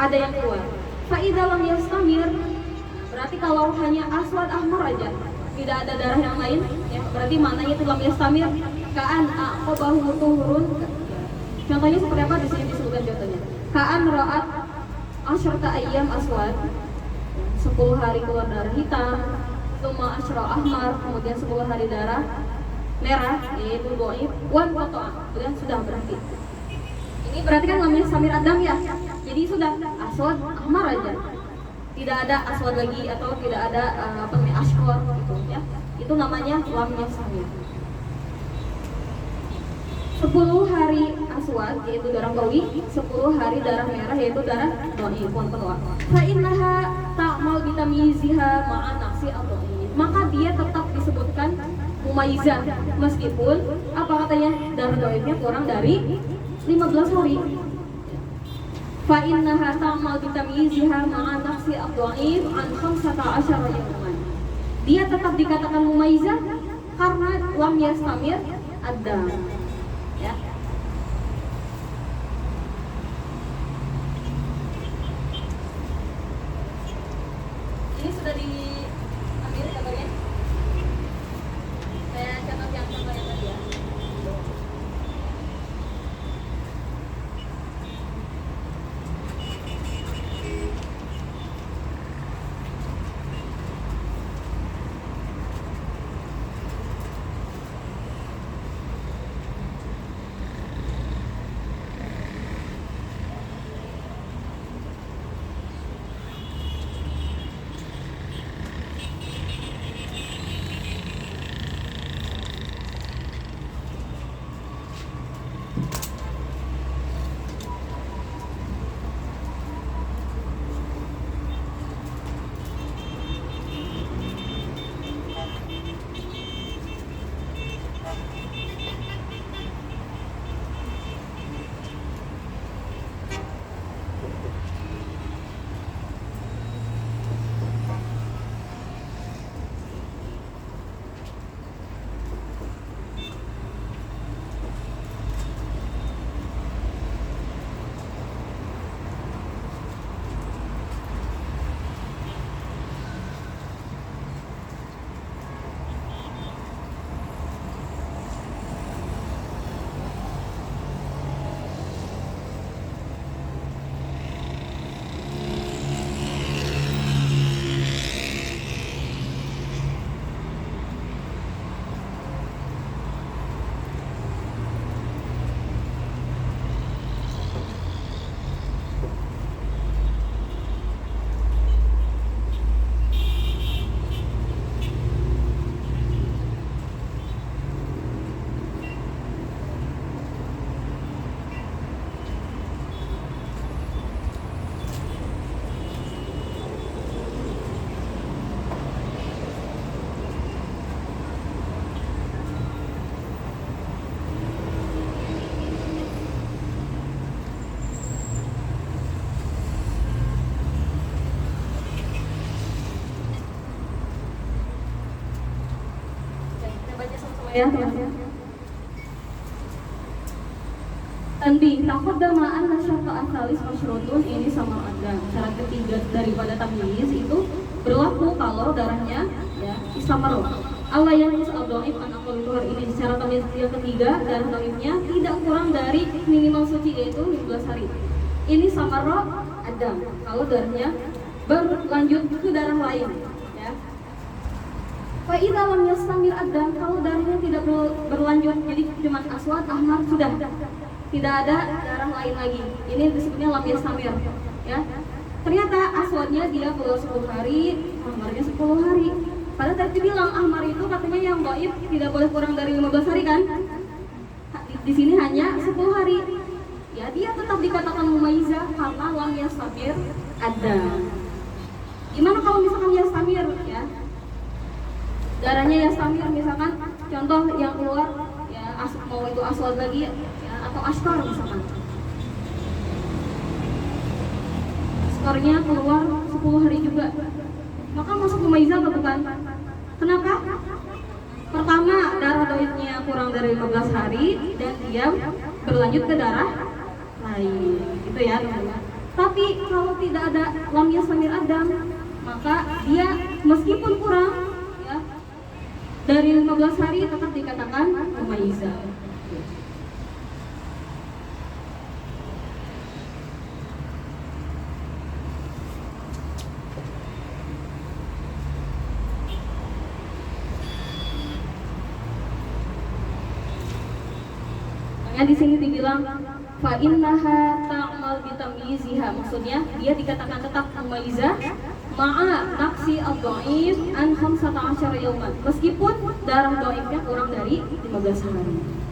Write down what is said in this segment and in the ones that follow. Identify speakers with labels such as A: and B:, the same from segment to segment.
A: ada yang keluar. Fa'idza lam yastamir, berarti kalau hanya aswad ahmar aja, tidak ada darah yang lain, ya, berarti maknanya itu lam yastamir ka'an aqabahu tuhurun. Contohnya seperti apa di sini disebutkan contohnya. Ka'an ra'at asyrata ayyam aswad, 10 hari keluar darah hitam, tsumma asyra ahmar, kemudian 10 hari darah merah, yaitu dhaif, wan qata'a, kemudian sudah berhenti. Ini berarti kan namanya samir adam ya. Jadi sudah aswad ahmar aja. Tidak ada aswad lagi atau tidak ada asykor gitu ya. Itu namanya lam yastamir. 10 hari aswad yaitu darah qawi, 10 hari darah merah yaitu darah dhaif, wan qata'a. Fa innaha ta'mal bi tamyiziha ma'a naqsi ad-dhaif. Maka dia tetap disebutkan mumayyizah meskipun apa katanya darah dhaifnya kurang dari 15 hari. Fa innaha ta'mal bi tamyiziha ma'a naqsi ad-dhaif an 15 yawman. Dia tetap dikatakan mumayyizah karena lam yastamir ada. Ya. Ini sudah diambil gambarnya. Saya catat yang contoh yang tadi ya. Ya, tanbih taqaddama anna syarta asalis masyrutun, ini sama ada syarat ketiga daripada tamyiz itu berlaku kalau darahnya ya istamaro. Allah yang al-dhaif an aqall tuhur, ini secara tamyiz yang ketiga darah dhaifnya tidak kurang dari minimal suci yaitu 15 hari. Ini samaro adam kalau darahnya berlanjut ke darah lain. Fa idza lam yastamir adam, kalau darahnya tidak berlanjut jadi cuma aswad ahmar sudah tidak ada darah lain lagi, ini disebutnya lam yastamir ya. Ternyata aswadnya dia keluar 10 hari, ahmarnya 10 hari. Padahal tadi bilang ahmar itu katanya yang dhaif tidak boleh kurang dari 15 hari kan? Di sini hanya 10 hari. Ya dia tetap dikatakan mumayyizah karena lam yastamir ada. Gimana kalau misalkan yastamir ya? Darahnya yastamir misalkan contoh yang keluar ya mau itu aswad lagi ya, atau askar misalkan. Askarnya keluar 10 hari juga. Maka masuk mumayyizah atau bukan? Kenapa? Pertama, darah dhaifnya kurang dari 15 hari dan dia berlanjut ke darah lain. Gitu ya, teman-teman. Tapi kalau tidak ada lam yastamir adam, maka dia meskipun kurang ya dari 15 hari tetap dikatakan mumayyizah. Di sini dibilang fa innaha ta'mal bi tamyiziha, maksudnya dia dikatakan tetap mumayyizah ma'a naqsi ad-dhaif an 15 yauman, meskipun darah dhaifnya kurang dari 15 hari.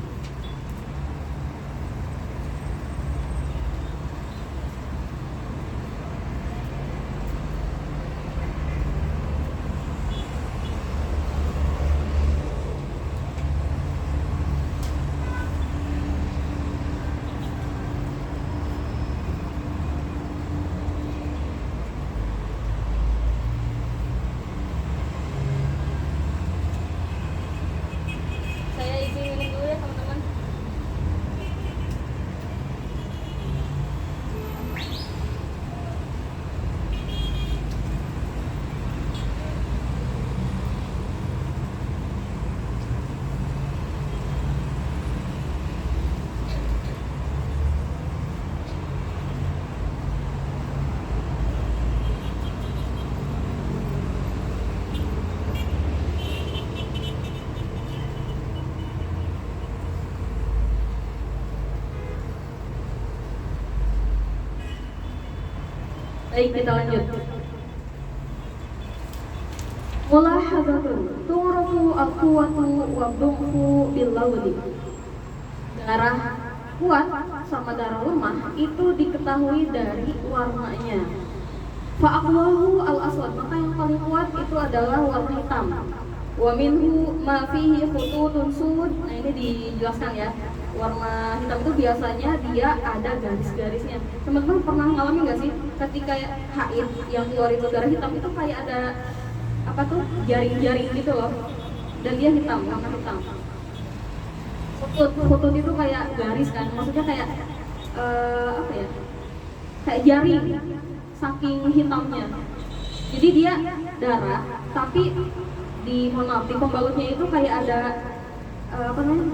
A: Baik, kita lanjut. Mulahadzatun tu'rafu al-quwwatu wa dhu'fu bil-lawdi. Darah kuat sama darah lemah itu diketahui dari warnanya. Fa'aqwahu al-aswad, maka yang paling kuat itu adalah warna hitam. Wa minhu ma fihi khututun sud. Nah, ini dijelaskan ya. Warna hitam itu biasanya dia ada garis-garisnya. Teman-teman pernah ngalami nggak sih ketika haid yang keluar itu darah hitam itu kayak ada apa tuh jaring-jaring gitu loh, dan dia hitam, warna hitam. Khutut itu kayak garis kan, maksudnya kayak apa ya, kayak jaring saking hitamnya. Jadi dia darah, tapi di pembalutnya itu kayak ada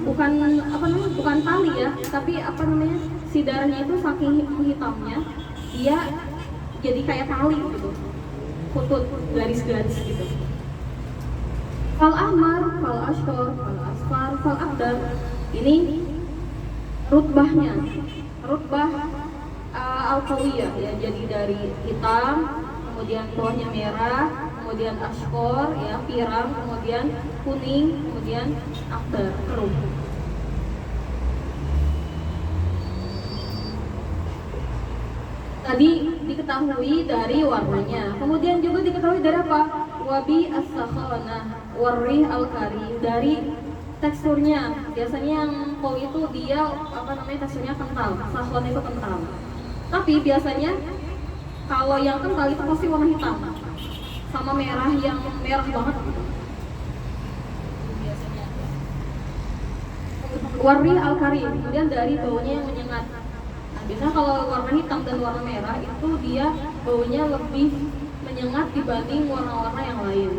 A: bukan tali ya, tapi si darahnya itu saking hitamnya dia jadi kayak tali gitu, khutut, garis-garis gitu. Fal ahmar, fal ashkor, fal asfar, fal akdar, ini rutbah al-qawiyah ya, jadi dari hitam, kemudian bawahnya merah, kemudian ashkor ya pirang, kemudian kuning, kemudian akdar keruh. Tadi diketahui dari warnanya, kemudian juga diketahui dari apa? Wabi as-sakhanah warrih al-kari, dari teksturnya. Biasanya yang qawi itu dia teksturnya kental, sakhon itu kental. Tapi biasanya kalau yang kental itu pasti warna hitam sama merah yang merah banget gitu. Biasanya warrih al-kari, kemudian dari baunya yang menyengat. Biasanya kalau warna hitam dan warna merah itu dia baunya lebih menyengat dibanding warna-warna yang lain.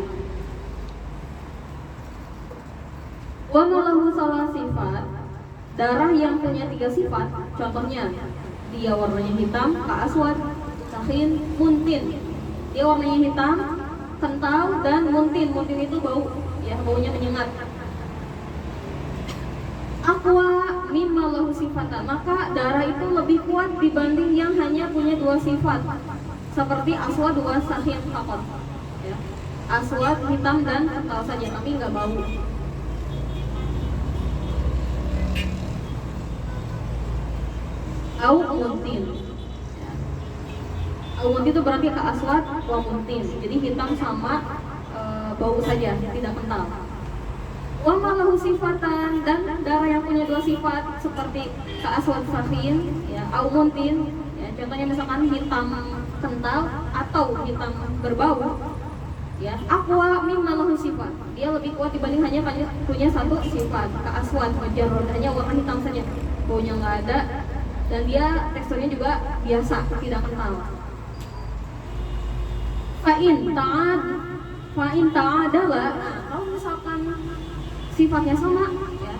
A: Wa malahu salah sifat, darah yang punya 3 sifat, contohnya dia warnanya hitam, ka'aswad, sakhin, muntin. Dia warnanya hitam, kental, dan muntin. Muntin itu bau, ya baunya menyengat. Aqwa mimma lahu sifatan, maka darah itu lebih kuat dibanding yang hanya punya 2 sifat, seperti aswad wa sakhin faqat ya. Aswad hitam dan kental saja, tapi nggak bau. Au muntin ya. Au muntin itu berarti ke aswad wa muntin, jadi hitam sama bau saja, tidak kental. Wa malahu sifatan, dan darah yang punya 2 sifat seperti ka'aswad sakhin ya, au muntin ya, contohnya misalkan hitam kental atau hitam berbau ya. Aqwa mimma lahu sifat, dia lebih kuat dibanding hanya punya 1 sifat. Ka'aswad mujarrad, hanya warna hitam saja, baunya nggak ada, dan dia teksturnya juga biasa, tidak kental. Fa'in ta'adala, kalau misalkan sifatnya sama, ya,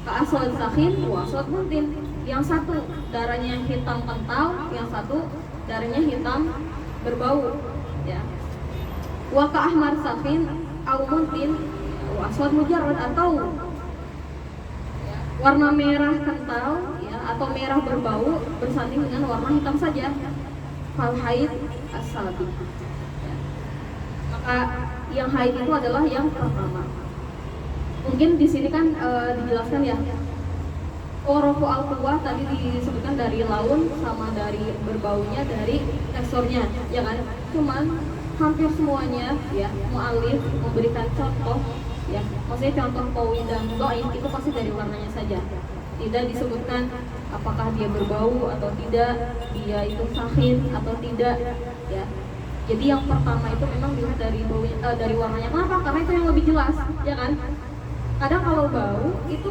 A: ka'aswad sakhin wa aswad muntin, yang satu darahnya hitam kental, yang satu darahnya hitam berbau, ya. Wa ka'ahmar sakhin au muntin wa aswad mujarrad, atau warna merah kental, ya, atau merah berbau bersanding dengan warna hitam saja. Fal haid as-sabi, ya. Maka yang haid itu adalah yang pertama. Mungkin di sini kan dijelaskan ya, Orofu al-quwah tadi disebutkan dari laun sama dari berbaunya, dari teksturnya, ya kan? Cuman hampir semuanya ya mu'alif memberikan contoh, ya, maksudnya contoh qawi dan dhaif itu pasti dari warnanya saja. Tidak disebutkan apakah dia berbau atau tidak, dia itu sakhin atau tidak, ya. Jadi yang pertama itu memang dilihat dari baunya, dari warnanya. Kenapa? Karena itu yang lebih jelas, ya kan? Kadang kalau bau itu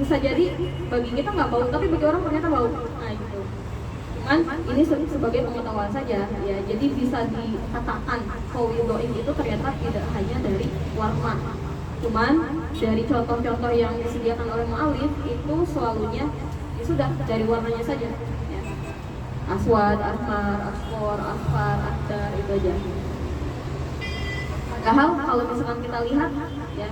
A: bisa jadi bagi kita nggak bau, tapi bagi orang ternyata bau. Nah gitu. Cuman ini sebagai pengetahuan saja, ya. Jadi bisa dikatakan qawi dhaif itu ternyata tidak hanya dari warna. Cuman dari contoh-contoh yang disediakan oleh mu'alif itu selalunya ya sudah dari warnanya saja, ya. Aswad, ahmar, asfar, asfar, adar, itu aja. Padahal kalau misalkan kita lihat, ya,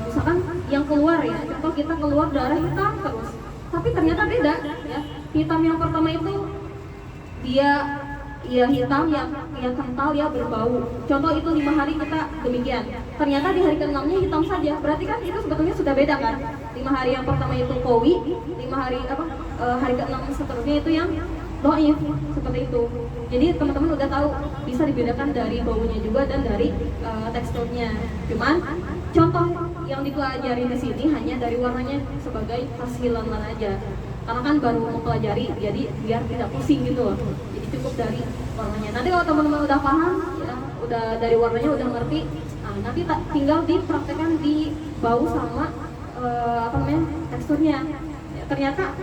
A: misalkan yang keluar, ya, contoh kita keluar darah hitam terus, tapi ternyata beda, ya. Hitam yang pertama itu dia ya hitam yang kental, ya, berbau. Contoh itu 5 hari kita demikian. Ternyata di hari ke-6-nya hitam saja. Berarti kan itu sebetulnya sudah beda kan? 5 hari yang pertama itu qawi, 5 hari hari ke-6 seterusnya itu yang dhaif, seperti itu. Jadi teman-teman udah tahu bisa dibedakan dari baunya juga dan dari teksturnya. Cuman contoh yang dipelajari di sini hanya dari warnanya sebagai tashillan aja. Karena kan baru mempelajari, jadi biar tidak pusing gitu loh. Jadi cukup dari warnanya. Nanti kalau teman-teman udah paham, ya, udah dari warnanya udah ngerti, nah nanti tinggal dipraktekkan di bau sama teksturnya. Ya, ternyata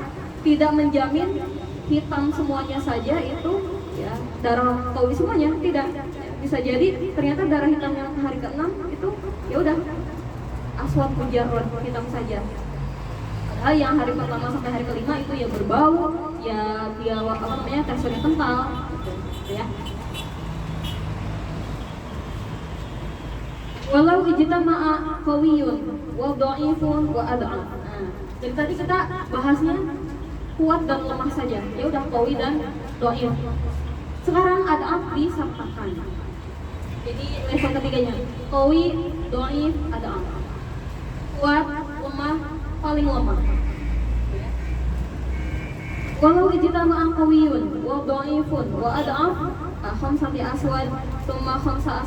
A: tidak menjamin hitam semuanya saja itu, ya, darah qawi semuanya, tidak. Bisa jadi ternyata darah hitam yang hari ke-6 itu ya udah aswad mujarrad, hitam saja. Padahal yang hari pertama sampai hari ke-5 itu ya berbau, ya dia teksturnya kental gitu, ya. Walau ijtama'a qawiyun wa dha'ifun wa ad'af. Nah, jadi tadi kita bahasnya kuat dan lemah saja. Ya udah qawi dan dhaif. Sekarang ad'af disertakan. Jadi level ketiganya qawi, dhaif, ad'af. Kuat, lemah, paling lemah. Walau ijtama'a qawiyun wa dha'ifun wa ad'af, khamsati aswad, thumma khamsa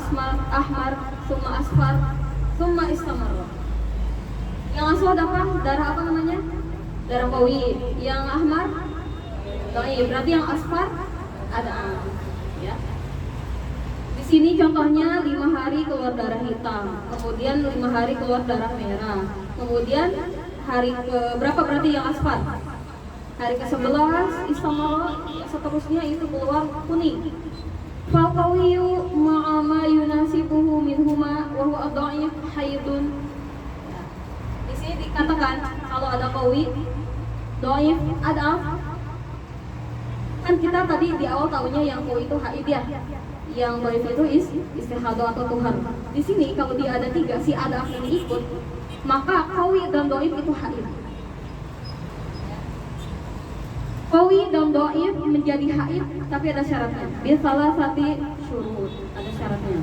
A: ahmar, thumma asfar, thumma istamarra. Yang aswad apa? Darah apa namanya? Darah qawi. Yang ahmar dhaif. Berarti yang asfar ad'af, ya. Di sini contohnya 5 hari keluar darah hitam, kemudian 5 hari keluar darah merah, kemudian hari ke berapa berarti yang asfar? Hari ke-11 istamarra, seterusnya itu keluar kuning. Fal qawiyyu ma'a ma yunasibuhu minhuma wa huwa ad-dha'if haidun. Di sini dikatakan kalau ada qawi, dhaif, ad'af. Kan kita tadi di awal tahunya yang qawi itu haid, ya. Yang dhaif itu istihadah atau tuhar. Di sini kalau dia ada 3, si ad'af ini ikut, maka qawi dan dhaif itu haid. Qawi dan dhaif menjadi haid, tapi ada syaratnya. Bisalah sati syurut, ada syaratnya.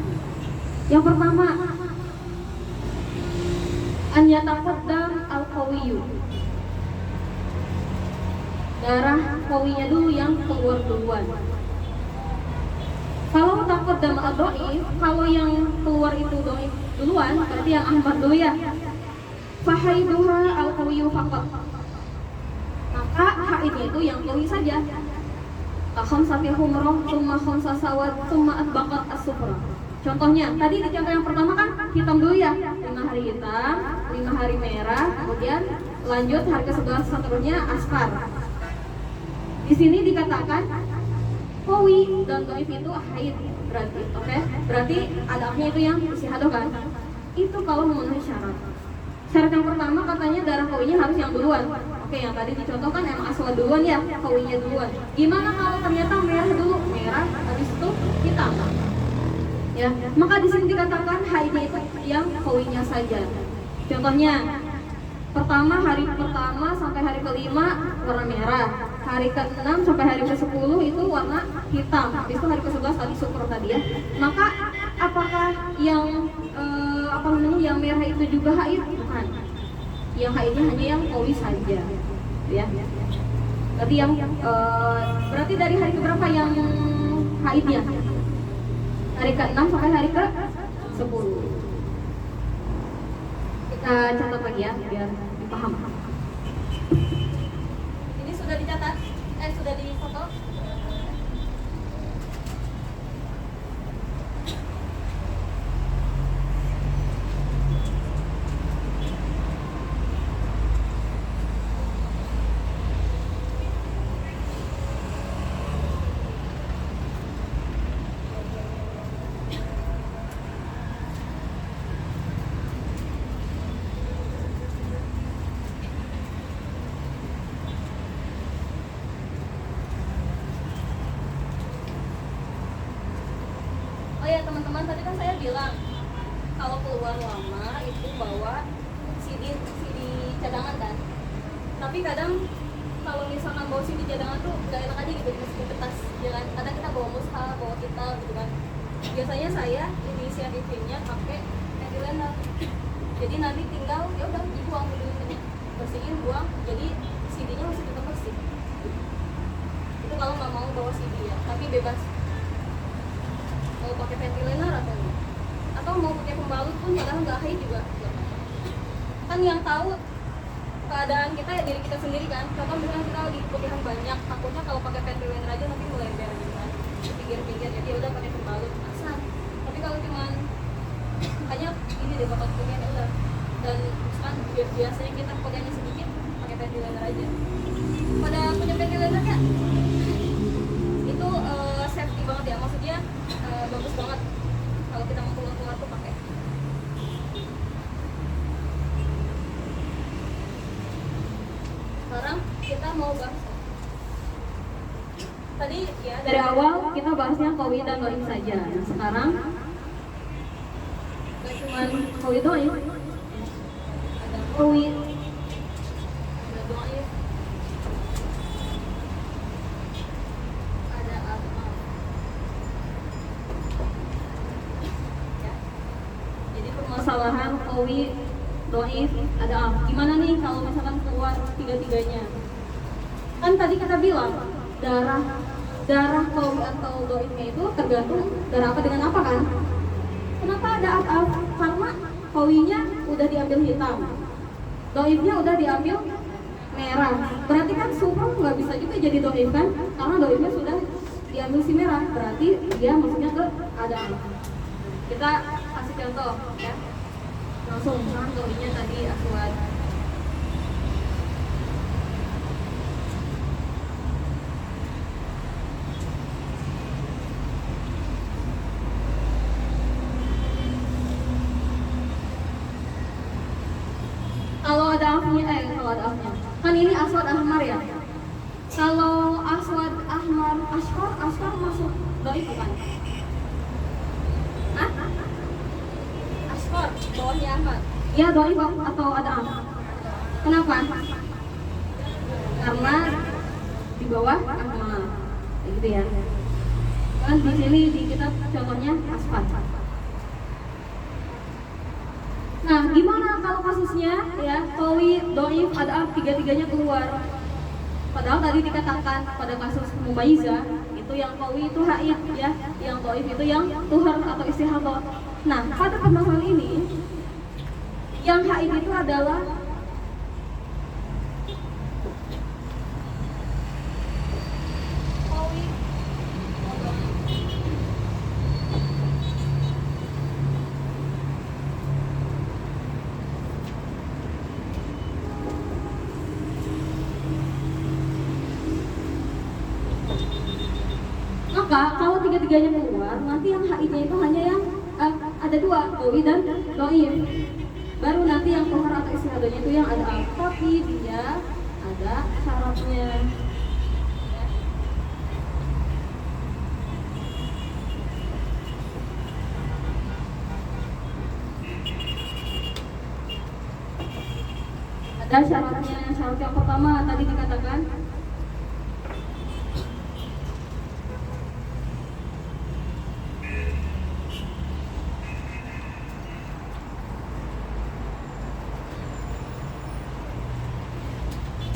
A: Yang pertama, an yataqaddam al-qawiyyu. Darah qawinya dulu yang keluar duluan. Kalau taqaddam al-dhaif, kalau yang keluar itu dhaif duluan, berarti yang ahmar dulu, ya. Fahaiduha al-qawiyyu faqat. Maka haidnya itu yang qawi saja. Khamsati humrah, tsumma khamsa sawad, tsumma atbaqat as-sufra. Contohnya, tadi di contoh yang pertama kan hitam dulu, ya. 5 hari hitam, 5 hari merah, kemudian lanjut hari ke-11 seterusnya asfar. Di sini dikatakan qawi dan dhaif itu haid, berarti oke? Berarti adabnya itu yang istihadah kan? Itu kalau memenuhi syarat. Syarat yang pertama katanya darah qawinya harus yang duluan. Oke, yang tadi dicontohkan emang aswad duluan ya, qawinya duluan. Gimana kalau ternyata merah dulu, merah habis itu hitam? Ya, maka di sini dikatakan haidnya itu yang qawinya saja. Contohnya, hari pertama sampai hari kelima warna merah, hari ke-6 sampai hari ke-10 itu warna hitam, habis itu hari ke-11 tadi syukur tadi ya. Maka apakah yang yang merah itu juga haid? Bukan. Yang haidnya hanya yang qawi saja, ya. Berarti berarti dari hari keberapa yang haidnya? Hari ke-6 sampai hari ke-10. Kita catat lagi ya biar dipaham. Ini sudah dicatat? Sudah difoto? Oh ya teman-teman, tadi kan saya bilang kalau keluar lama itu bawa CD cadangan kan. Tapi kadang kalau misalkan bawa CD cadangan tuh gak enak aja gitu dimasukin ke tas, ya kan? Kadang kita bawa mushaf, bawa kitab gitu kan. Biasanya saya inisiatifnya pakai ventilator. Jadi nanti tinggal ya udah dibuang dulu ini, bersihin, buang. Jadi CD-nya masih tetap bersih. Itu kalau nggak mau bawa CD ya, tapi bebas. Mau pakai ventilator atau mau pakai pembalut pun padahal nggak haid juga kan. Yang tahu keadaan kita ya diri kita sendiri kan. Contoh misalnya kita lagi kebutuhan banyak, takutnya kalau pakai ventilator aja nanti melebar gitu kan di pinggir-pinggir, jadi udah pakai pembalut asal. Tapi kalau cuman hanya ini deh bakal punya ya udah, dan kan biasanya kita pegangnya sedikit pakai ventilator aja. Pada punya ventilator kan itu safety banget ya, maksudnya bagus banget kalau kita mau keluar tuh pakai. Sekarang kita mau bahas tadi ya, dari awal kita bahasnya qawi dan dhaif saja. Nah, sekarang gak cuma qawi dhaif, ada qawi, ada dhaif, ada adhaf. Ya. Jadi permasalahan qawi, dhaif, ada adhaf. Gimana nih kalau misalkan keluar tiga-tiganya? Kan tadi kita bilang darah qawi atau dhaifnya itu tergantung darah apa dengan apa kan? Kenapa ada adhaf? Karena qawinya udah diambil hitam, dhaifnya udah diambil merah. Berarti kan sufur nggak bisa juga jadi dhaif kan? Karena dhaifnya sudah diambil si merah, berarti dia maksudnya ke adhaf. Kita kasih contoh ya. Langsung kan dhaifnya tadi aswad. Kalau ada afnya, kan ini aswad ahmar ya. Kalau aswad ahmar, asfar masuk dhaif bukan? Hah? Asfar, bawahnya ahmar. Ya dhaif atau ada af? Kenapa? Karena di bawah ahmar, gitu ya. Kan di sini di kitab contohnya asfar. Nah, gimana kalau kasusnya ya qawi, dhaif, adhaf tiga-tiganya keluar? Padahal tadi dikatakan pada kasus mumayyizah itu yang qawi itu haid ya, yang dhaif itu yang tuhur atau istihadah. Nah, pada permasalahan ini yang haid itu adalah qawi atau dhaif. Maka kalau tiga-tiganya keluar, nanti yang haidnya itu hanya yang ada dua, qawi dan dhaif. Baru nanti yang tuhur atau istihadahnya itu yang ada tapi dia ada syaratnya. Ada syaratnya. Syarat yang pertama tadi dikatakan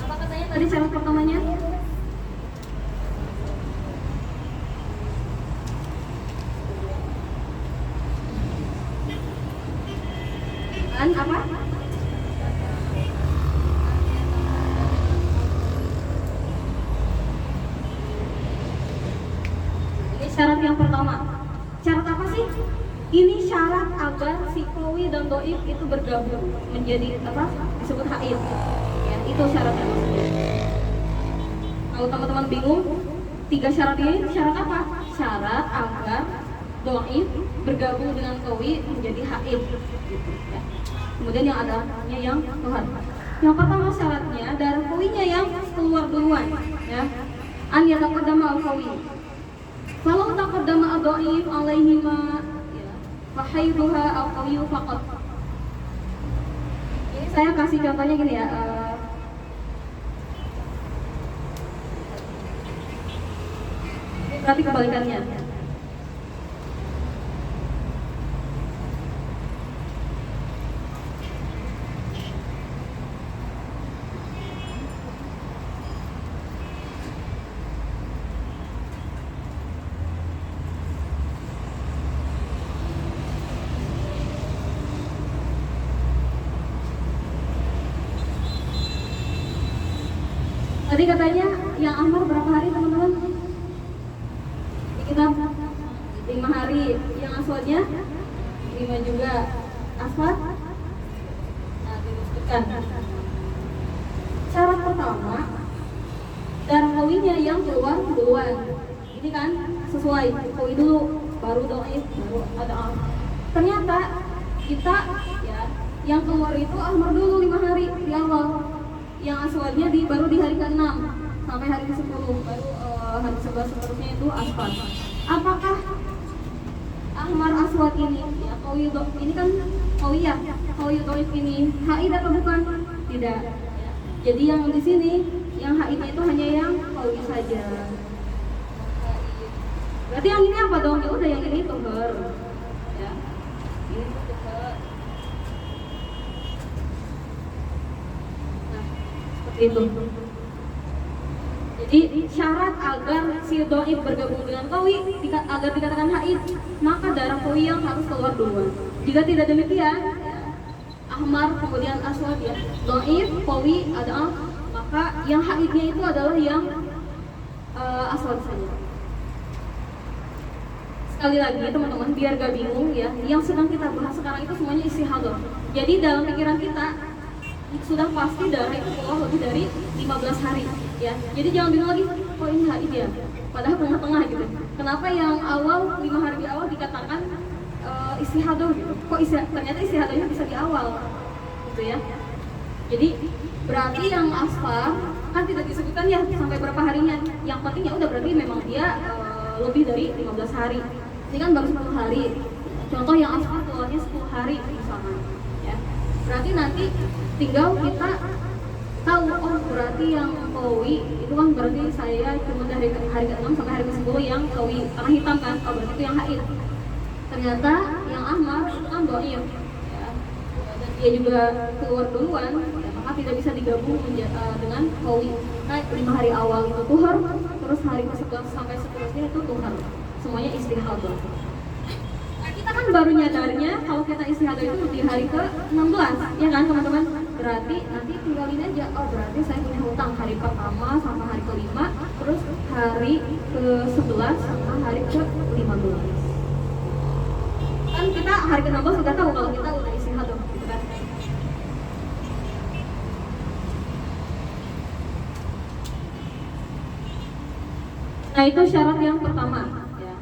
A: apa katanya tadi syarat pertamanya? Kan apa? Syarat yang pertama, syarat apa sih? Ini syarat agar si qawi dan dhaif itu bergabung menjadi apa? Disebut haid. Ya, itu syaratnya maksudnya. Kalau teman-teman bingung, 3 syarat ini syarat apa? Syarat agar dhaif bergabung dengan qawi menjadi haid. Gitu, ya. Kemudian yang adanya yang tuhur. Yang pertama syaratnya darah qawinya yang keluar duluan, ya. An yataqaddama al-qawi. Kalau taqaddama ad-dhaif alaihima fa haiduha al-qawiyyu faqat. Ini saya kasih contohnya gini ya. Berarti kebalikannya. Tadi katanya yang Ahmar berapa hari teman-teman? Di kitab 5 hari. Yang Aswadnya 5 juga. Aswad? Nah, disebutkan. Syarat pertama, darah qawinya yang keluar duluan. Ini kan sesuai, qawi dulu, baru dhaif, baru ada al. Ternyata kita ya yang keluar itu Ahmar dulu 5 hari di awal. Yang aswadnya baru di hari ke-6 sampai hari ke-10, baru hari 11 seterusnya itu aswad. Apakah ahmar aswad ini ya qawi ini kan qawiyah, qawi dhaif ini haid atau bukan? Tidak. Jadi yang di sini yang haidnya itu hanya yang qawi saja. Berarti yang ini apa dong? Ya udah yang ini tuhur. Ya. Ini tuhur. Itu. Jadi syarat agar si dhaif bergabung dengan qawi agar dikatakan haid, maka darah qawi yang harus keluar duluan. Jika tidak demikian, ahmar kemudian aswad ya, dhaif, qawi, ada maka yang haidnya itu adalah yang aswad saja. Sekali lagi teman-teman biar gak bingung ya, yang sedang kita bahas sekarang itu semuanya istihadah. Jadi dalam pikiran kita sudah pasti darah itu keluar lebih dari 15 hari ya. Jadi jangan bingung lagi, kok ini haid ya? Padahal tengah-tengah gitu. Kenapa yang awal 5 hari di awal dikatakan istihadah gitu? Kok ternyata istihadahnya bisa di awal gitu ya. Jadi berarti yang asfar kan tidak disebutkan ya sampai berapa harinya. Yang penting ya udah berarti memang dia lebih dari 15 hari. Ini kan baru 10 hari. Contoh yang asfar keluarnya 10 hari misalkan ya. Berarti nanti tinggal kita tahu, oh berarti yang qawi itu kan berarti saya cuma dari hari ke-6 sampai hari ke-10 yang qawi, karena hitam kan, oh berarti itu yang haid. Ternyata yang ahmar itu kan dhaif ya. Dan dia juga keluar duluan ya, maka tidak bisa digabung dengan qawi. Nah 5 hari awal itu tuhur, terus hari ke-11 sampai seterusnya itu tuhur, semuanya istihadah. Kita kan baru nyadarnya kalau kita istihadah itu di hari ke-16 ya kan teman-teman. Berarti nanti tinggalin aja, oh berarti saya punya hutang hari pertama sampai hari ke-5, terus hari ke-11 sampai hari ke-15. Kan kita hari ke-16 sudah tahu kalau kita udah istihadah gitu kan. Nah, itu syarat yang pertama. Ya.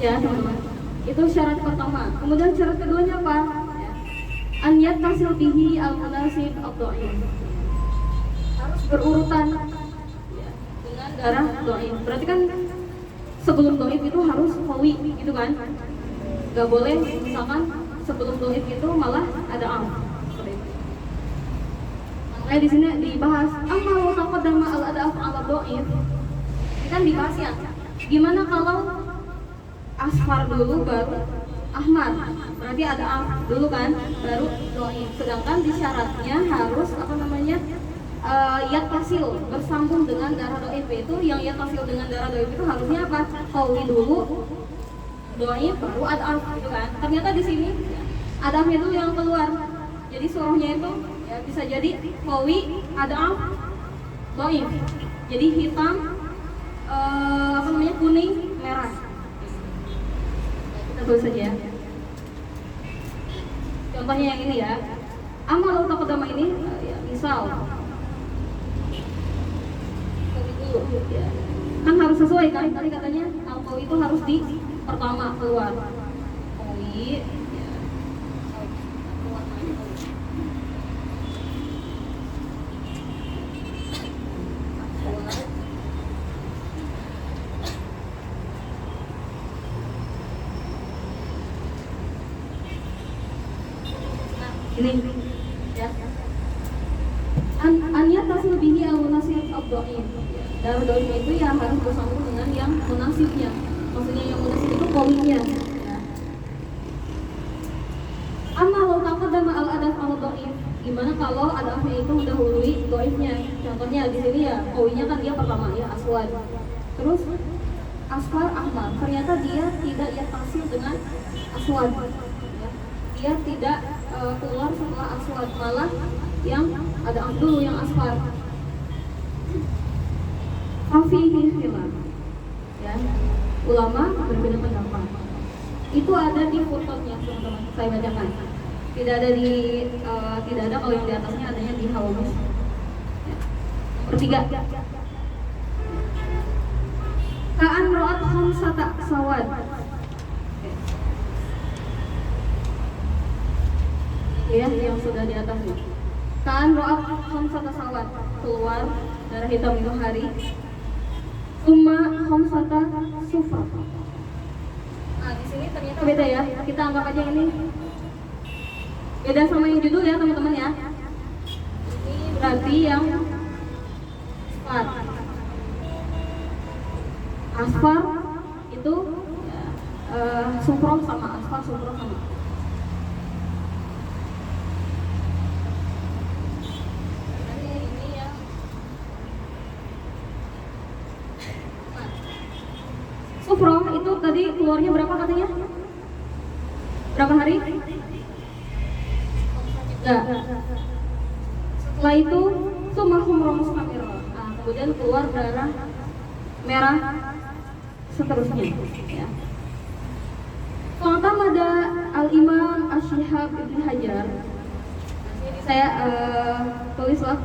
A: Ya teman-teman, itu syarat pertama. Kemudian syarat keduanya apa? Ya. An yattasil bihi al-munasib ad-dhaif. Harus berurutan ya, dengan darah doib. Berarti kan sebelum doib itu harus qawi gitu kan? Gak boleh misalkan sebelum doib itu malah ada am. Makanya di sini dibahas amma wa taqaddama al adaf ala doib. Ini kan dibahas ya. Gimana kalau asfar dulu baru ahmar? Berarti ada am dulu kan, baru doib. Sedangkan di syaratnya harus apa namanya? Yattasil bersambung dengan darah doib. Itu yang yattasil dengan darah doib itu harusnya apa? Qawi dulu, doib baru adaf gitu kan. Ternyata di sini adafnya itu yang keluar. Jadi surahnya itu ya bisa jadi qawi, adaf, doib. Jadi hitam, apa namanya, kuning, merah. Kita tulis saja ya. Contohnya yang ini ya. Amal taqaddama ini ya, misal ya. Kan harus sesuai kan, tadi katanya al-qawi itu harus di pertama keluar. Qawi ya. Ini ya. An tasil bihi al-munasib ad-dhaif. Darah doib itu yang harus bersambung dengan yang munasibnya. Maksudnya yang munasib itu qawinya ya. Amma law taqaddama al-adaf al-dhaif. Gimana kalau adafnya itu mendahului dhaifnya? Contohnya di sini ya, qawinya kan dia pertama ya, aswad. Terus asfar ahmar. Ternyata dia tidak yattasil dengan aswad. Ya. Dia tidak keluar setelah aswad, malah yang ada dulu yang asfar. Fihi khilaf. Ya. Ulama berbeda pendapat. Itu ada di footnote-nya teman-teman. Saya bacakan. Tidak ada kalau yang di atasnya, adanya di hawamis. Ya. Nomor 3. Ka'an ra'at khamsata sawad. Ya, yang sudah di atas nih. Ka'an ra'at khamsata sawad, keluar darah hitam itu hari. Summa khamsata sufra. Nah, di sini ternyata beda ya. Kita anggap aja ini beda sama yang judul ya, teman-teman ya. Ini berarti yang asfar. Asfar itu sufra sama asfar, sufra sama. Sufra itu tadi keluarnya berapa katanya? Berapa hari? Enggak. Setelah itu summa humra mustamira. Nah, kemudian keluar darah merah seterusnya ya. Fa'tamada al-Imam Asy-Syihab Ibnu Hajar. Ini saya tulis lah.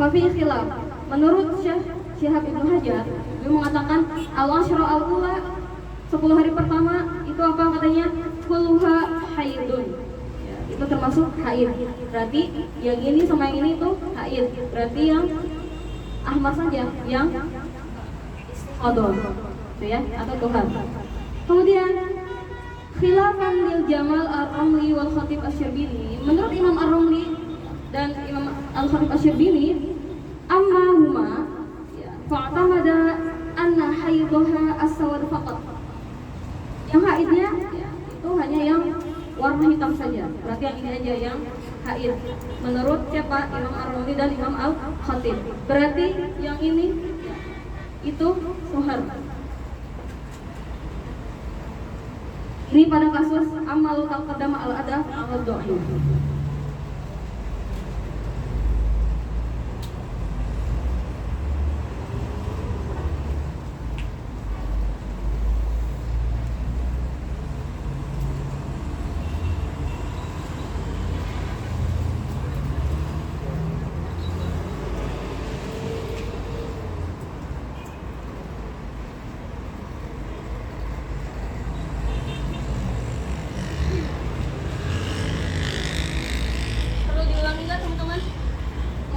A: Fa fi khilaf. Menurut Syihab Ibnu Hajar, dia mengatakan al-asyra al-ula, 10 hari pertama itu apa katanya? Kulluha haidun. Ya, itu termasuk haid. Berarti yang ini sama yang ini itu haid. Berarti yang ahmar saja, yang istihadhah. Itu ya, atau tuhar. Kemudian khilafan lil Jamal ar-Ramli wal Khatib asy-Syarbini. Menurut Imam ar-Ramli dan Imam al-Khatib asy-Syarbini, amma huma fa'tamada anna haidhaha as-sawad faqat. Yang haidnya ya, itu hanya yang warna hitam saja. Berarti yang ini aja yang haid. Menurut siapa? Imam ar-Ramli dan Imam al-Khatib. Berarti yang ini ya, itu suhar. Ini pada kasus amal taqaddama al-adaf al-dhaif.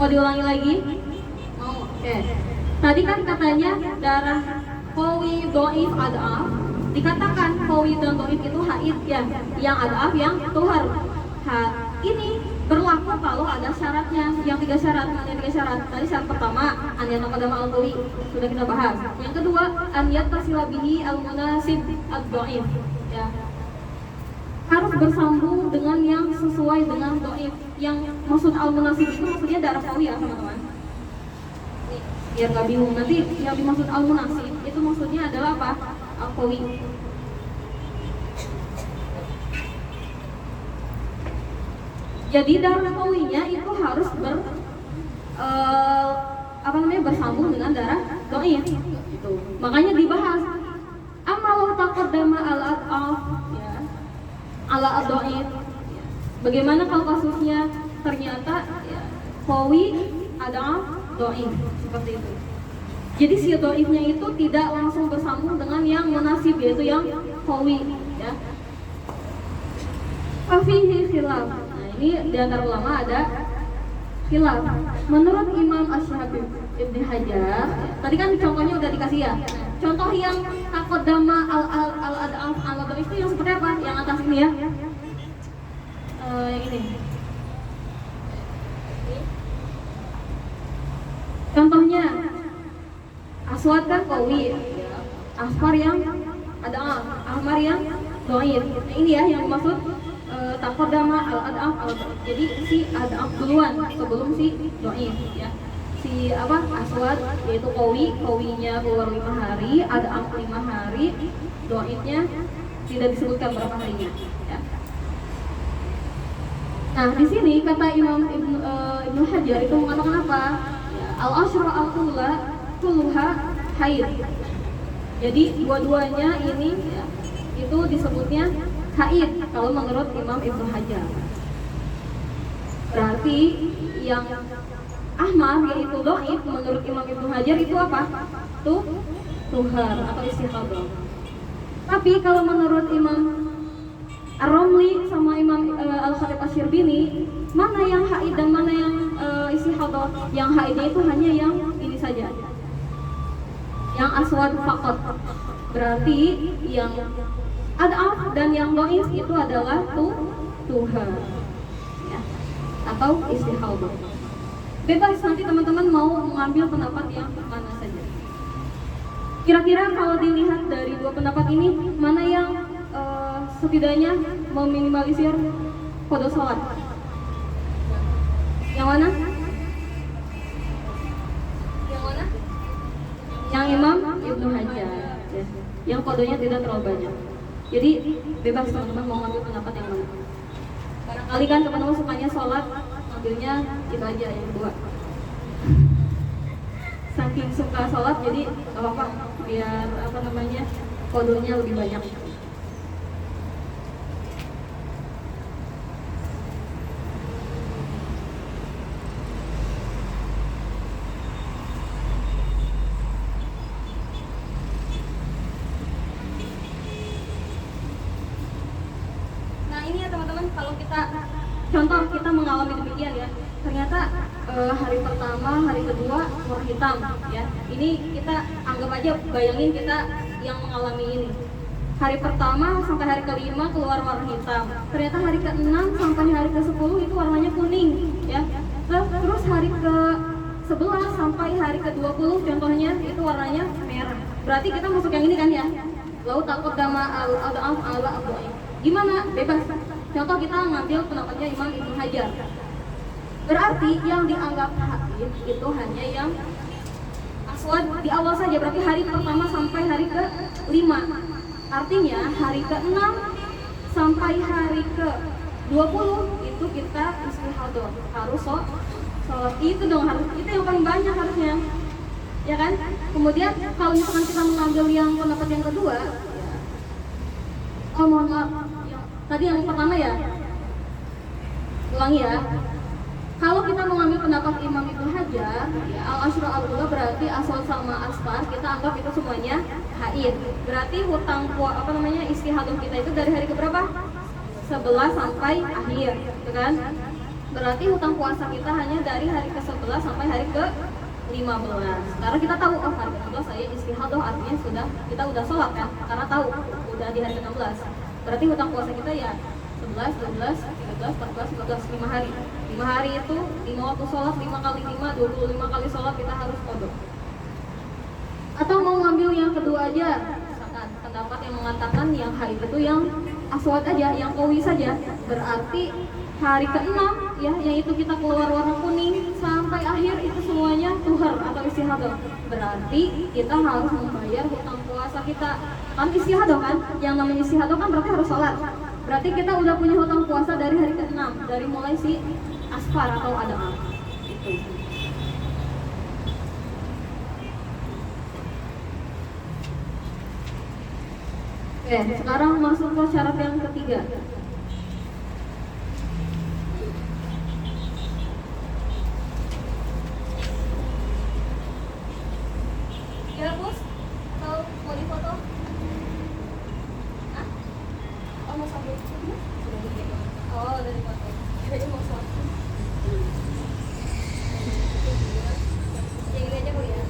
A: Mau diulangi lagi? Mau? Oke. Tadi kan katanya darah qawi, dhaif, adaf. Dikatakan qawi dan dhaif itu haid ya, yang adaf yang tuhar. Ini berlaku kalau ada syaratnya, yang tiga syarat. Tadi syarat pertama an yataqaddama al-qawi, sudah kita bahas. Yang kedua an yattasila bihi al-munasib ad-dhaif ya, harus bersambung dengan yang sesuai dengan dhaif. Yang maksud al-munasib itu maksudnya darah qawi ya teman-teman. Biar nggak bingung nanti, yang dimaksud al-munasib itu maksudnya adalah apa? Al-qawi. Jadi darah qawinya itu harus bersambung dengan darah dhaif gitu. Makanya dibahas amalau taqaddama al-adaf ya, ala ad-dhaif. Bagaimana kalau kasusnya ternyata ya, qawi, adaf, dhaif seperti itu. Jadi si dhaifnya itu tidak langsung bersambung dengan yang munasib, yaitu yang qawi ya. Fafihi khilaf. Nah, ini di antara ulama ada khilaf. Menurut Imam Asy-Syafi'i Ibnu Hajar, tadi kan contohnya udah dikasih ya. Contoh yang taqaddama al-adaf al-dhaif itu yang seperti apa? Yang atas ini ya. Yang ini. Contohnya aswad kan qawi, asfar yang adaf, ahmar yang dhaif. Nah, ini ya yang maksud taqaddama al-adaf al-dhaif. Jadi si adaf duluan sebelum si dhaif ya. Si aswad yaitu qawinya keluar 5 hari, adaf 5 hari, dhaifnya tidak disebutkan berapa harinya ya. Nah, di sini kata Imam Ibnu Hajar itu mengatakan apa? Ya, al-asyra al-kulluha haid. Jadi dua-duanya ini ya, itu disebutnya haid kalau menurut Imam Ibnu Hajar. Berarti yang ahmar yaitu dhaif menurut Imam Ibnu Hajar itu apa? Tuhar atau istihadah. Tapi kalau menurut Imam Ar-Ramli sama Imam Al-Khatib Asy-Syirbini, mana yang haid dan mana yang istihadah? Yang haidnya itu hanya yang ini saja, yang aswad faqat. Berarti yang adaf dan yang dhaif itu adalah tuhar ya, atau istihadah. Bebas nanti teman-teman mau mengambil pendapat yang mana saja. Kira-kira kalau dilihat dari dua pendapat ini, mana yang setidaknya meminimalisir qada salat? Yang mana? Yang mana? Yang Imam Ibnu Hajar ya. Yang qadanya tidak terlalu banyak. Jadi bebas teman-teman mau ngambil pendapat yang mana. Barangkali kan teman-teman sukanya sholat, ngambilnya itu aja yang kedua. Saking suka sholat jadi gak apa-apa, biar qadanya lebih banyak. Kalau kita mengalami demikian ya, ternyata hari pertama, hari kedua warna hitam ya. Ini kita anggap aja, bayangin kita yang mengalami ini. Hari pertama sampai hari kelima keluar warna hitam. Ternyata hari ke-6 sampai hari ke-10 itu warnanya kuning ya. Terus hari ke-11 sampai hari ke-20 contohnya itu warnanya merah. Berarti kita masuk yang ini kan ya. Lalu taqaddama al-adaf al-dhaif. Gimana? Bebas. Contoh kita ngambil pendapatnya Imam Ibnu Hajar. Berarti yang dianggap haid itu hanya yang aswad di awal saja. Berarti hari pertama sampai hari ke-5. Artinya hari ke-6 sampai hari ke-20 itu kita istihadah. Harus sholat itu dong, harus itu yang paling banyak harusnya. Ya kan? Kemudian kalau misalkan kita mengambil yang pendapat yang kedua, oh mohon maaf, tadi yang pertama ya, ulangi ya. Kalau kita mengambil pendapat Imam Ibnu Hajar, ya, al-asyra al-ula berarti asal sama asfar kita anggap itu semuanya haid. Berarti hutang istihadah kita itu dari hari keberapa? 11 sampai akhir, gitu kan? Berarti hutang puasa kita hanya dari hari ke-11 sampai hari ke-20. 15. Karena kita tahu hari ke-16 saya istihadah, artinya kita udah sholat kan, karena tahu udah di hari ke-16. Berarti hutang puasa kita ya 11, 12, 13, 14, 15, 5 hari. 5 hari itu 5 waktu sholat, 5 kali 5, 25 kali sholat kita harus qadha. Atau mau ngambil yang kedua aja, misalkan pendapat yang mengatakan yang haid itu yang aswad aja, yang qawi saja, berarti hari ke-6 ya, yang itu kita keluar warna kuning sampai akhir itu semuanya tuhar atau istihadah. Berarti kita harus membayar hutang puasa kita. Kan istihadah kan, yang namanya istihadah kan berarti harus sholat. Berarti kita udah punya hutang puasa dari hari ke-6, dari mulai si asfar atau adaan. Itu. Oke, sekarang masuk ke syarat yang ketiga. Dihapus atau mau difoto? Hah? Oh, mau sambil oh, udah difoto. Kayaknya mau sambil. Yang ini aja Bu ya.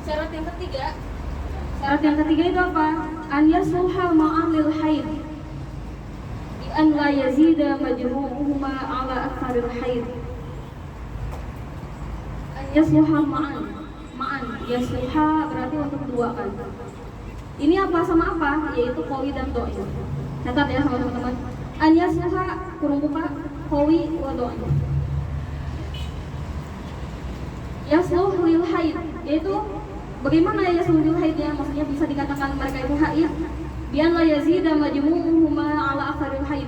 A: Syarat yang ketiga itu apa? An yasluha ma'amil haid bi an la yazida majmu'uhuma ala aktsaril haid. An yasluha ma'an yasluha berarti untuk dua kan. Ini apa sama apa? Yaitu qawi dan dhaif. Catat ya sama teman-teman. An yasluha kurung buka qawi wa dhaif. Yasluh lil haid yaitu bagaimana ya yasluh lil haid ya, maksudnya bisa dikatakan mereka itu haid bian la yazida majmu'uhuma ala aktsaril haid.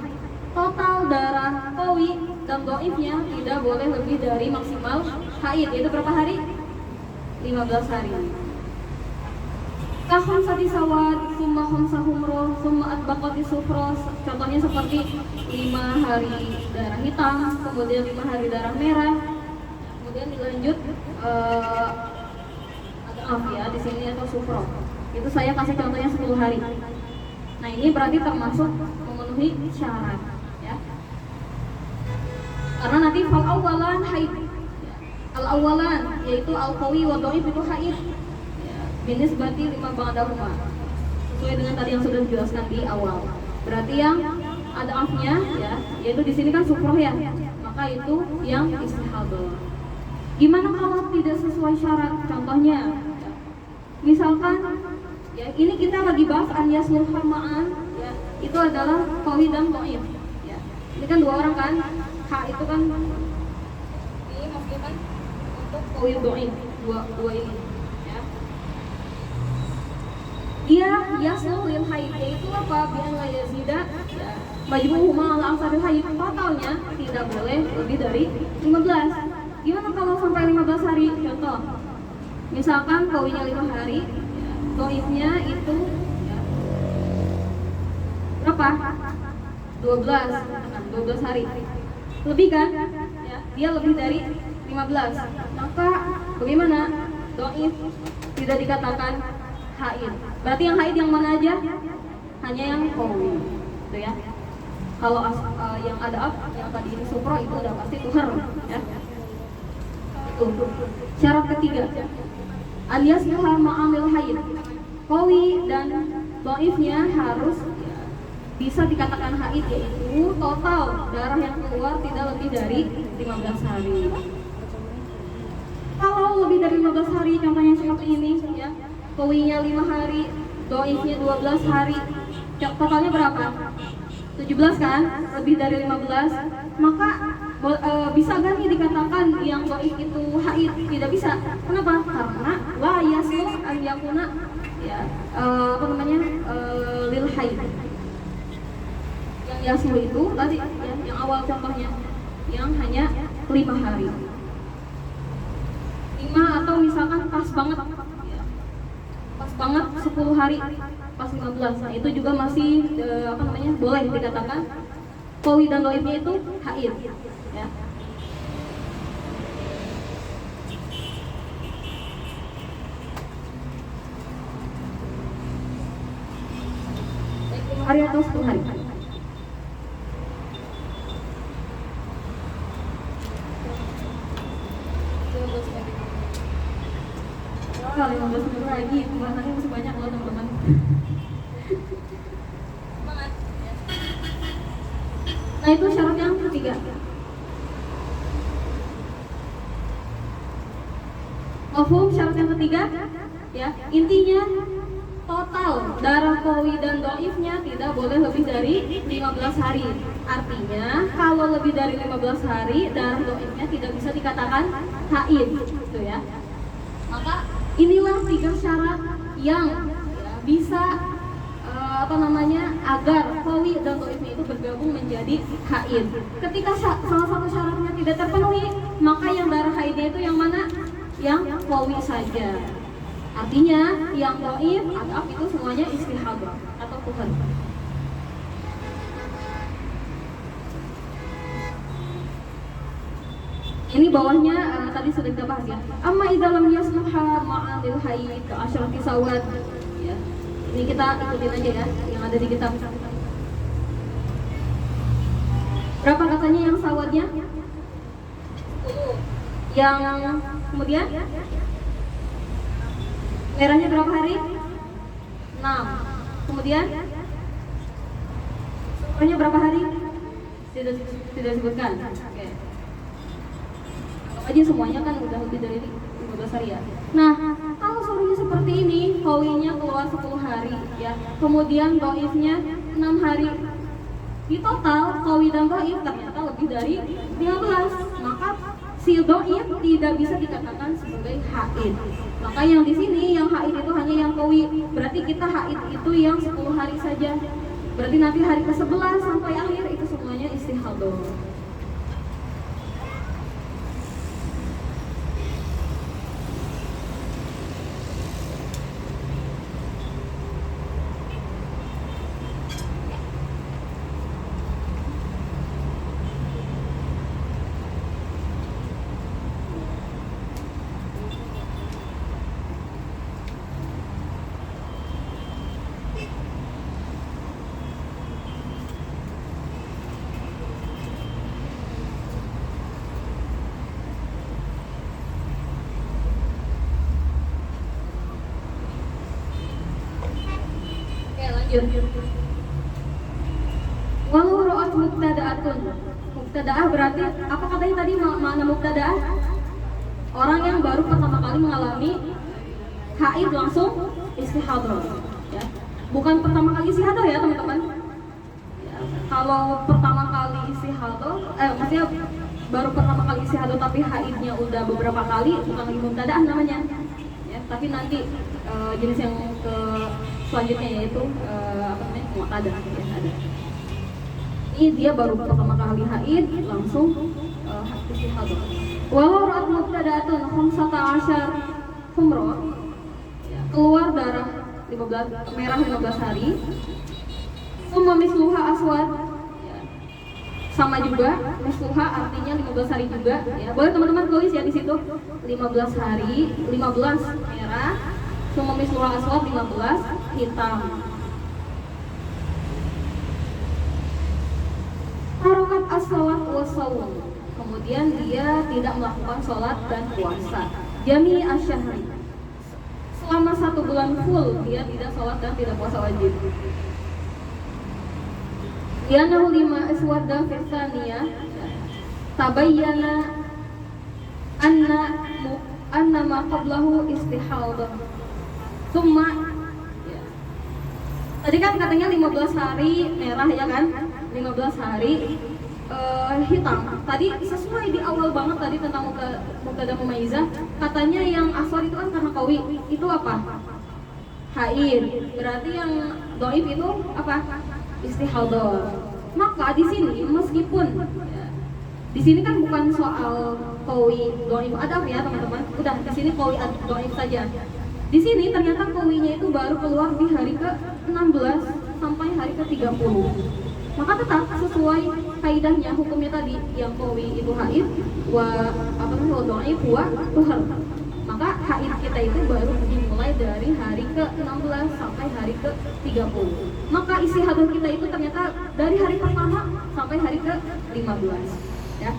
A: Total darah qawi dan dhaifnya tidak boleh lebih dari maksimal haid, yaitu berapa hari? 15 hari. Ka khamsati sawad summa khamsa humrah summa atbaqati sufra. Contohnya seperti 5 hari darah hitam, kemudian 5 hari darah merah, kemudian dilanjut ya di sini atau sufro. Itu saya kasih contohnya 10 hari. Nah, ini berarti termasuk memenuhi syarat ya. Karena nanti fal awalan haid. Al awalan yaitu al qawi wa dhaif itu haid. Ya, binisbati 5 ba'dahuma. Sesuai dengan tadi yang sudah dijelaskan di awal. Berarti yang ada afnya ya, yaitu di sini kan sufroh ya. Maka maka itu yang istihadah. Gimana kalau tidak sesuai syarat? Contohnya, misalkan ya ini kita lagi bahas an yasluha ma'an, ya itu adalah qawi dan dhaif. Ya, ini kan dua orang kan, ha itu kan ini maksudnya kan untuk qawi dhaif, dua ini. Ya. Dia yasluh lil haid, yaitu apa? Bi an la yazida ya majmu'uhuma ala aksaril haid, totalnya tidak boleh lebih dari 15. Gimana kalau sampai 15 hari? Contoh, misalkan qawinya 5 hari, ya, dhaifnya itu ya, berapa? 12 hari. Lebih kan? Ya, dia lebih dari 15. Maka bagaimana? Dhaif tidak dikatakan haid. Berarti yang haid yang mana aja? Hanya yang qawi. Gitu ya. Kalau yang ada yang tadi ini supro itu udah pasti tuhar ya. Syarat ketiga, alias ma'amil haid. Qawi dan dhaifnya harus bisa dikatakan haid, yaitu total darah yang keluar tidak lebih dari 15 hari. Kalau lebih dari 15 hari, contohnya seperti ini ya, qawinya 5 hari, dhaifnya 12 hari, totalnya berapa? 17 kan? Lebih dari 15, maka bisa gak nih dikatakan yang dhaif itu haid? Tidak bisa. Kenapa? Karena la yasluh an yakuna ya lil haid. Yang yasluh itu tadi ya, yang awal contohnya yang hanya 5 hari. 5 atau misalkan pas banget ya, pas banget 10 hari, pas 15. Nah, itu juga masih boleh dikatakan qawi dan dhaifnya itu haid ya. Hari atau 10 hari. Kalau 15 menit lagi, bahannya masih banyak loh teman-teman. Nah itu syarat yang ketiga. Mafhum syarat yang ketiga? Ya, intinya total darah qawi dan dhaifnya tidak boleh lebih dari 15 hari. Artinya kalau lebih dari 15 hari darah dhaifnya tidak bisa dikatakan haid, gitu ya. Maka inilah 3 syarat yang ya, bisa agar qawi dan dhaifnya itu bergabung menjadi haid. Ketika salah satu syaratnya tidak terpenuhi, maka yang darah haidnya itu yang mana? Yang qawi saja. Artinya yang dhaif, adaf itu semuanya istihadah atau tuhur. Ini bawahnya tadi sudah kita bahas ya. Amma idza lam yasluha ma'adil haid ka asyrati sawad. Ya. Ini kita ikutin aja ya yang ada di kitab. Berapa katanya yang sawadnya? 10. Yang kemudian merahnya berapa hari? 6. Kemudian sumbernya berapa hari? Tidak disebutkan. Oke. Aja semuanya kan udah lebih dari 15 hari ya. Nah, kalau suruhnya seperti ini, qawinya keluar 10 hari ya. Kemudian dhaifnya 6 hari. Di total qawi dan dhaif ternyata lebih dari 15. Maka si dhaif tidak bisa dikatakan sebagai haid. Maka yang di sini yang haid itu hanya yang qawi. Berarti kita haid itu yang 10 hari saja. Berarti nanti hari ke-11 sampai akhir itu semuanya istihadah. Walau ra'at mubtada'atun Mubtada'ah berarti apa katanya tadi makna mubtada'ah? Orang yang baru pertama kali mengalami haid langsung istihadah, ya. Bukan pertama kali istihadah ya teman-teman. Ya, kalau pertama kali istihadah, maksudnya baru pertama kali istihadah tapi haidnya udah beberapa kali, bukan lagi mubtada'ah namanya. Ya, tapi nanti jenis yang ke selanjutnya yaitu apa namanya mu'tadah, ya, ada. Ini dia baru pertama kali haid langsung istihadah. Walau ra'at mubtada'atun 15 humrah, ya, keluar darah 15 merah 15 hari. Summa misluha aswad, ya, sama juga misluha artinya 15 hari juga, ya. Boleh teman-teman tulis ya di situ 15 hari, 15 merah, summa misluha aswad 15 hitam. Harokat as-salat was-sawm, kemudian dia tidak melakukan sholat dan puasa. Jami asyahri, selama 1 bulan full dia tidak sholat dan tidak puasa wajib. Lianahu lima aswadda fitaniyah tabayyana anna ma qablahu istihadah. Summa, ya. Tadi kan katanya 15 hari merah ya kan? 15 hari hitam. Tadi sesuai di awal banget tadi tentang mubtada mumayyizah, katanya yang aswad itu kan karena qawi. Itu apa? Haid. Berarti yang dhaif itu apa? Istihadah. Maka di sini meskipun ya, di sini kan bukan soal qawi dhaif adaf ya teman-teman. Udah di sini qawi dhaif saja. Di sini ternyata qawinya itu baru keluar di hari ke-16 sampai hari ke-30. Maka tetap sesuai kaidahnya hukumnya tadi, yang qawi itu haid wa apa namanya dhaif wa tuhar. Maka haid kita itu baru dimulai dari hari ke-16 sampai hari ke-30. Maka istihadah kita itu ternyata dari hari pertama sampai hari ke-15, ya.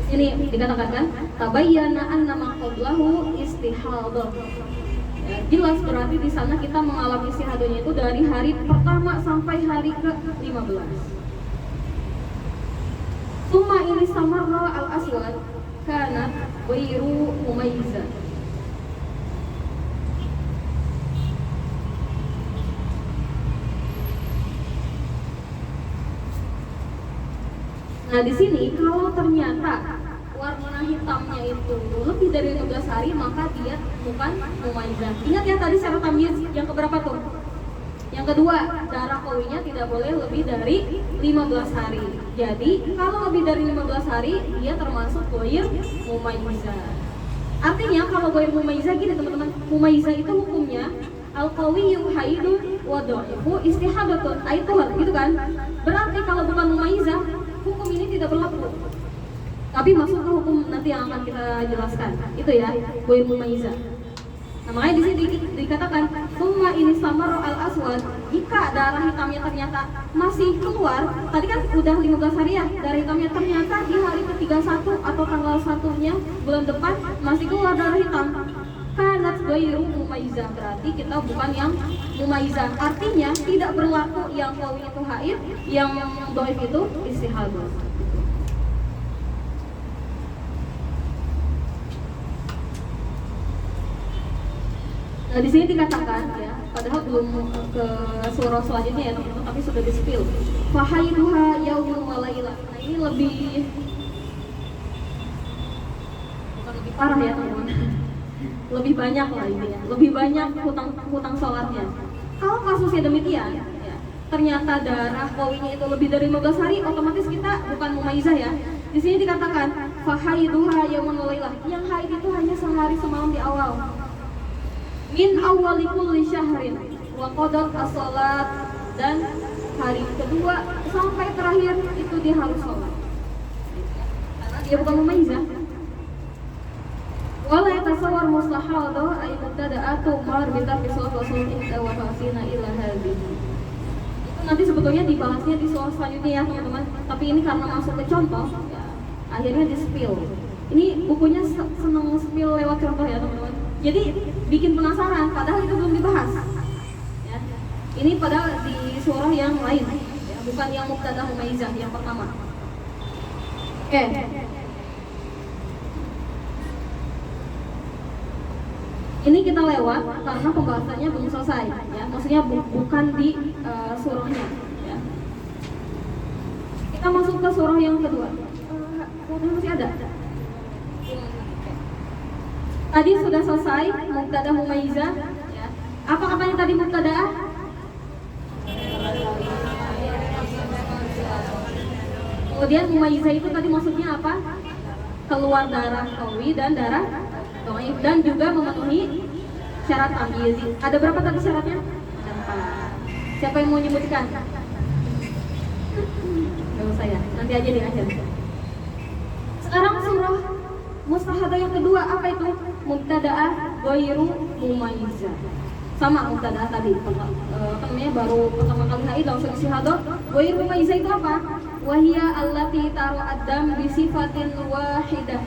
A: Ini dikatakan kan tabayyana anna ma qablahu istihadah. Ya, jelas berarti di sana kita mengalami istihadahnya itu dari hari pertama sampai hari ke-15. Summa ini samarra al-aswad kanat ghairu mumayyizah. Nah di sini kalau ternyata warna hitamnya itu lebih dari 15 hari maka dia bukan mumayyizah. Ingat ya tadi syarat tamyiz yang keberapa tuh? Yang kedua, darah qawinya tidak boleh lebih dari 15 hari. Jadi kalau lebih dari 15 hari dia termasuk ghair mumayyizah. Artinya kalau ghair mumayyizah gini teman-teman, mumayyizah itu hukumnya al-qawiyyu haidun wa dhaifu istihadatun, aitulah gitu kan. Berarti kalau bukan mumayyizah hukum ini tidak berlaku. Tapi masuk ke hukum nanti yang akan kita jelaskan. Itu ya, ghair mumayyizah. Nah, makanya di sini dikatakan summa ini samar al-aswad, jika darah hitamnya ternyata masih keluar, tadi kan udah 15 hari ya, darah hitamnya ternyata di hari ke-31 atau tanggal 1-nya bulan depan masih keluar darah hitam. Kanat ghairu mumayyizah, berarti kita bukan yang mumayyizah. Artinya tidak berlaku yang qawi itu haid, yang dhaif itu istihadah. Nah, di sini dikatakan ya, padahal belum ke surah selanjutnya ya teman-teman, tapi sudah di-spill. Fahaiduha yaumun wa lailah. Nah, ini lebih bukan lebih parah ya teman-teman. Lebih banyak lah ini ya. Lebih banyak hutang sholatnya. Kalau kasusnya demikian, ya, ternyata darah qawinya itu lebih dari 15 hari, otomatis kita bukan mumayyizah ya. Di sini dikatakan fahaiduha yaumun wa lailah. Yang haid itu hanya sehari semalam di awal. Min awwali kulli syahrin wa qadat as-salat, dan hari kedua sampai terakhir itu dia harus sholat karena dia bukan mumayyizah. Wala yatasawwar muslahadha ay mubtada'atu mar bitarki sholat wa sunnah wa fasina ila hadhihi. Itu nanti sebetulnya dibahasnya di soal selanjutnya ya teman-teman, tapi ini karena masuk ke contoh ya, akhirnya di-spill. Ini bukunya seneng spill lewat contoh ya teman-teman. Jadi bikin penasaran, padahal itu belum dibahas. Ya. Ini padahal di surah yang lain, ya, bukan yang mubtada humaizah yang pertama. Oke. Ini kita lewat karena pembahasannya belum selesai, ya. Maksudnya bukan di surahnya, ya. Kita masuk ke surah yang kedua. Masih ada. Tadi sudah selesai mubtada humaizah, ya. Apa katanya tadi mubtada? Kemudian humaizah itu tadi maksudnya apa? Keluar darah qawi dan darah dhaif dan juga memenuhi syarat tamyiz. Ada berapa tadi syaratnya? Ada 4. Siapa yang mau nyebutkan? Gak usah ya, nanti aja di akhir. Sekarang surah mustahadah yang kedua apa itu? Mubtada'ah ghairu mumayyizah. Sama mubtada'ah tadi. Namanya baru pertama kali haid langsung istihadah. Ghairu mumayyizah itu apa? Wahia allati taru'addam bi sifatin wahidah.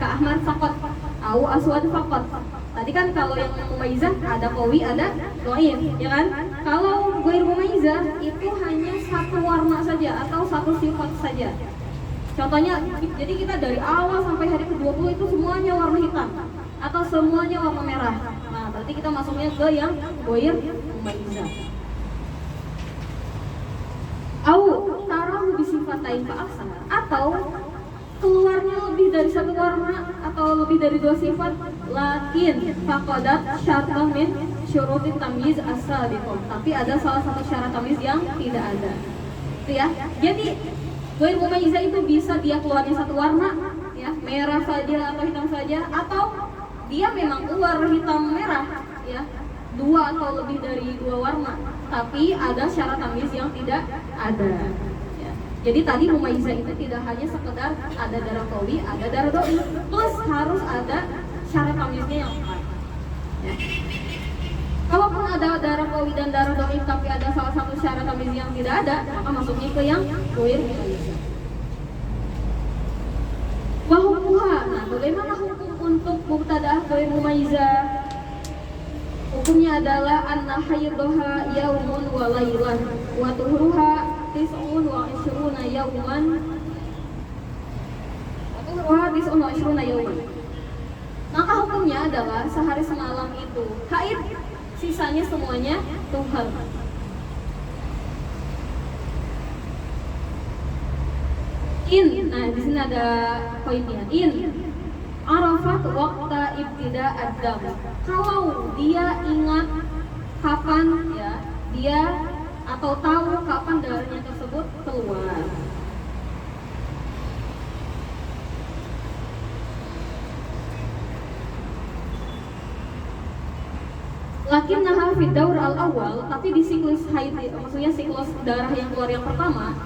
A: Ka ahmar faqat au aswad faqat. Tadi kan kalau yang mumayyizah ada qawi, ada dhaif, ya kan? Kalau ghairu mumayyizah itu hanya satu warna saja atau satu sifat saja. Contohnya, jadi kita dari awal sampai hari ke-20 itu semuanya warna hitam atau semuanya warna merah. Nah, berarti kita masuknya ke yang ghairu mumayyizah. Au tarahu bi sifatain fa aksar, atau keluarnya lebih dari satu warna atau lebih dari 2 sifat, lakin faqadat syartan min syurutit tamyiz as-sabiqah, tapi ada salah satu syarat tamyiz yang tidak ada. Itu ya. Jadi ghairu mumayyizah itu bisa dia keluarnya satu warna, ya, merah saja atau hitam saja, atau dia memang keluar hitam merah, ya, 2 atau lebih dari 2 warna, tapi ada syarat tamyiz yang tidak ada. Jadi tadi mumayyizah itu tidak hanya sekedar ada darah qawi, ada darah dhaif, plus harus ada syarat tamyiznya yang tepat. Ya. Kalaupun ada darah qawi dan darah dhaif tapi ada salah satu syarat tamyiz yang tidak ada, maka masuknya ke yang ghairu mumayyizah. Wa hukmuha. Nah, bagaimana hukum untuk mubtada'ah ghairu mumayyizah? Hukumnya adalah anna haydhaha yaumun wa lailan wa tuhruha tis'un wa ishruna yauman. Maka hukumnya adalah sehari semalam itu haid, sisanya semuanya tuhar. Nah di sini ada poinnya. Arafat waqta ibtida ad-dam. Kalau dia ingat kapan, ya, dia atau tahu kapan darahnya tersebut keluar. Lakin nahal fid daur al-awwal, tapi di siklus haid, maksudnya siklus darah yang keluar yang pertama,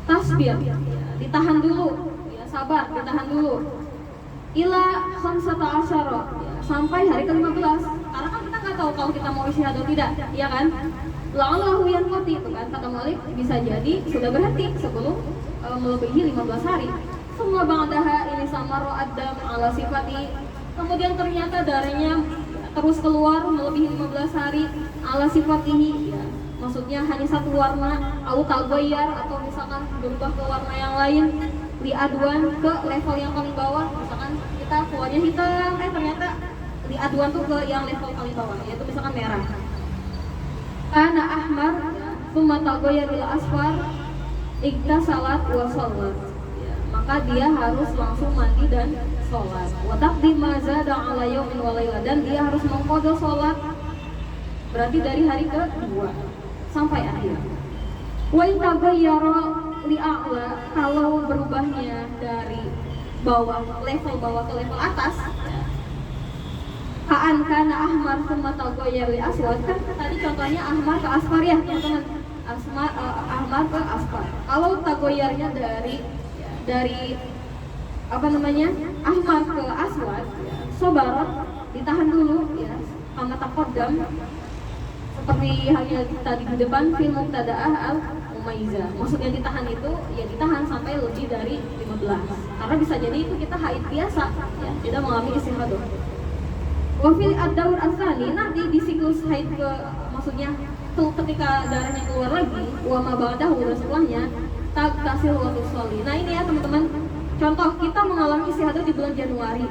A: tasbir, ya, ditahan dulu, ya, sabar, ditahan dulu. Ila khamsata asyara, ya, sampai hari ke-15. Karena kan kita nggak tahu kalau kita mau isi atau tidak, ya kan? La'allahu yanqati, itu kan kata Malik, bisa jadi sudah berhenti sebelum melebihi 15 hari. Semua ba'daha ini sama ro'addam ala sifati. Kemudian ternyata darahnya terus keluar melebihi 15 hari ala sifatihi, ya, maksudnya hanya satu warna, au talbayar, atau misalkan berubah ke warna yang lain, di aduan ke level yang paling bawah. Misalkan kita keluarnya hitam, ternyata di aduan tuh ke yang level paling bawah, yaitu misalkan merah. Kana ahmar, tsumma talbayar ila asfar, iktasalat wa shalat. Maka dia harus langsung mandi dan sholat. Wa taqdim ma zada ala yaumin wa laila, dan dia harus mengqadha sholat berarti dari hari ke-2 sampai akhir. Wa taghayyara li a'la, kalau berubahnya dari bawah, level bawah ke level atas, ka'an kana ahmar tsumma taghayyara li aswad. Kan tadi contohnya ahmar ke asfar, ya teman-teman. Ahmar ke asfar. Kalau taghayyarnya dari apa namanya, ahmar ke aswad, ya, sobarat, ditahan dulu, ya, kama taqaddam, seperti halnya tadi di depan fil mubtada'ah al mumayyizah. Maksudnya ditahan itu ya ditahan sampai lebih dari 15, karena bisa jadi itu kita haid biasa, ya, tidak mengalami istihadah. Wa fil ad-daur ats-tsani, nanti di siklus haid ke, maksudnya tuh ketika darahnya keluar lagi, wa ma ba'dahu dan setelahnya tak tasil wa tusoli. Nah ini ya teman-teman, contoh kita mengalami istihadah di bulan Januari.